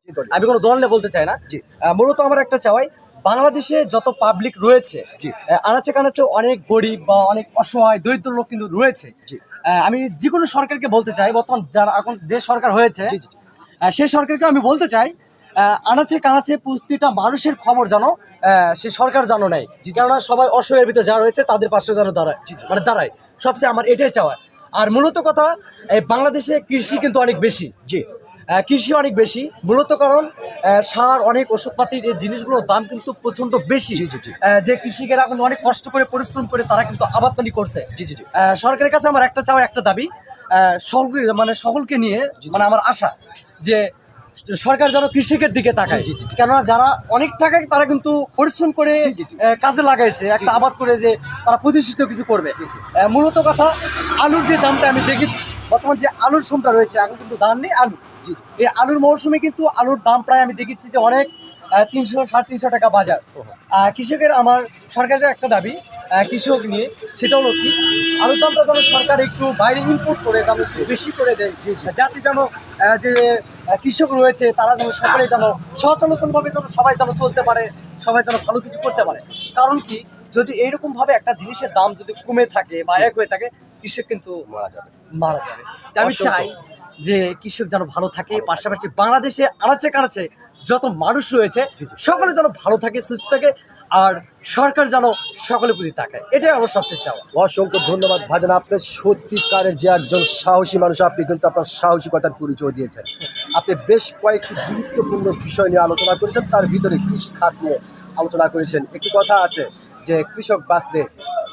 আমি কোনো দল নিয়ে বলতে চাই না। মূলত আমার একটা চাওয়াই, বাংলাদেশে যত পাবলিক রয়েছে, আনাচে কানাচে অনেক গরিব বা অনেক অসহায় দরিদ্র লোক কিন্তু রয়েছে। আমি যে কোনো সরকারকে বলতে চাই, বর্তমান যারা এখন যে সরকার হয়েছে সেই সরকারকে আমি বলতে চাই, আনাচে কানাচে প্রতিটা মানুষের খবর যেন সে সরকার জানো নেয়, কেননা সবাই অসহায়ের ভিতরে যা রয়েছে তাদের পাশে যেন দাঁড়ায় সবচেয়ে আমার এটাই চাওয়া। আর মূলত কথা, এই বাংলাদেশে কৃষি কিন্তু অনেক বেশি, কৃষি অনেক বেশি, মূলত কারণ সার, অনেক ওষুধপাতির এই জিনিসগুলোর দাম কিন্তু প্রচন্ড বেশি। যে কৃষিকেরা কিন্তু অনেক কষ্ট করে পরিশ্রম করে তারা কিন্তু আবাদপানি করছে। সরকারের কাছে আমার একটা চাওয়া, একটা দাবি, সকলকে নিয়ে আমার আশা যে সরকার যেন কৃষকের দিকে তাকায়, কেননা যারা অনেক টাকায় তারা কিন্তু পরিশ্রম করে কাজে লাগাইছে একটা আবাদ করে, যে তারা প্রতিষ্ঠিত কিছু করবে। মূলত কথা, আলুর যে দামটা আমি দেখেছি, বর্তমান যে আলুর সমটা রয়েছে এখন কিন্তু দাম নেই আলু। এই আলুর মৌসুমে কিন্তু আলুর দাম প্রায় আমি দেখেছি যে অনেক 300-350 টাকা বাজার। কৃষকের আমার সরকারের একটা দাবি কৃষক নিয়ে, সেটা হলো কি, আলুর দামটা যেন সরকার একটু বাইরে ইম্পোর্ট করে যেন একটু বেশি করে দেয়, যাতে যেন যে কৃষক রয়েছে তারা যেন সকলে যেন সচলাচলভাবে যেন সবাই যেন চলতে পারে, সবাই যেন ভালো কিছু করতে পারে। কারণ কি, যদি এইরকম ভাবে একটা জিনিসের দাম যদি কমে থাকে বা এক হয়ে থাকে, কৃষক কিন্তু মারা যাবে। আমি চাই যে কৃষক যেন ভালো থাকে, পাশাপাশি বাংলাদেশে আনাচে কানাচে যত মানুষ রয়েছে সকলে যেন ভালো থাকে, সুস্থ থাকে, আর সরকার যেন সকলের প্রতি তাকায়, এটাই আমার সবচেয়ে চাওয়া। অসংখ্য ধন্যবাদ ভাইজান, আপনি সত্যিকারের যে একজন সাহসী মানুষ, আপনি কিন্তু আপনার সাহসিকতার পরিচয় দিয়েছেন। আপনি বেশ কয়েকটি গুরুত্বপূর্ণ বিষয় নিয়ে আলোচনা করেছেন, তার ভিতরে কৃষি খাত নিয়ে আলোচনা করেছেন। একটি কথা আছে যে কৃষক বাঁচলে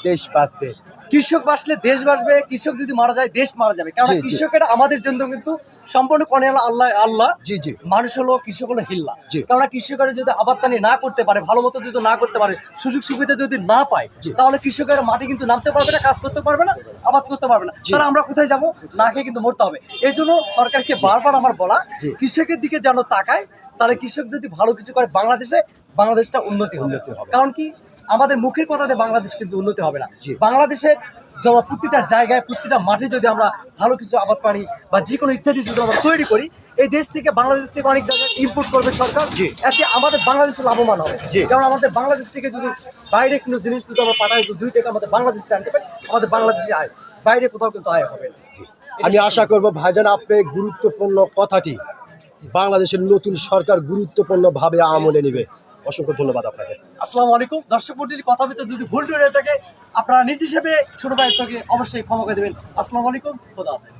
দেশ বাঁচবে। কৃষক বাঁচলে দেশ বাঁচবে, কৃষক যদি মারা যায় দেশ মারা যাবে, কারণ কৃষকেরা আমাদের জন্য কিন্তু সম্পূর্ণ কোন আল্লাহ। মানুষ হলো, কৃষক হলো হিল্লা। কারণ কৃষকেরা যদি আবাদপানি না করতে পারে, ভালো মতো যদি না করতে পারে, সুযোগ সুবিধা যদি না পায়, তাহলে কৃষকের মাটি কিন্তু নামতে পারবে না, কাজ করতে পারবে না, আবাদ করতে পারবে না। তাহলে আমরা কোথায় যাবো? না খেয়ে কিন্তু মরতে হবে। এই জন্য সরকারকে বারবার আমার বলা, কৃষকের দিকে যেন তাকায়, তাহলে কৃষক যদি ভালো কিছু করে বাংলাদেশটা উন্নতি হবে। কারণ কি, আমাদের মুখের কথাতে বাংলাদেশ কিন্তু উন্নতি হবে না। বাংলাদেশের প্রতিটা জায়গায়, প্রতিটা মাঠে যদি আমরা ভালো কিছু আবাদ পানি বা যে কোনো ইত্যাদি যদি আমরা তৈরি করি, এই দেশ থেকে, বাংলাদেশ থেকে অনেক জায়গায় ইম্পোর্ট করবে সরকার, এতে আমাদের বাংলাদেশে লাভবান হবে। কারণ আমাদের বাংলাদেশ থেকে যদি বাইরে কোনো জিনিস যদি আমরা পাঠাই, 2 টাকা আমাদের বাংলাদেশ থেকে আনতে পারি, আমাদের বাংলাদেশে আয়, বাইরে কোথাও কিন্তু আয় হবে না। আমি আশা করবো ভাইজান, আপনি গুরুত্বপূর্ণ কথাটি বাংলাদেশের নতুন সরকার গুরুত্বপূর্ণভাবে আমলে নেবে। অসংখ্য ধন্যবাদ আপনাকে। আসসালামু আলাইকুম। দর্শক মণ্ডলী, কথা ভিতরে যদি ভুল হয়ে থাকে, আপনারা নিজ হিসেবে ছোট ভাই থেকে অবশ্যই ক্ষমা করে দেবেন। আসসালামু আলাইকুম, খোদা হাফেজ।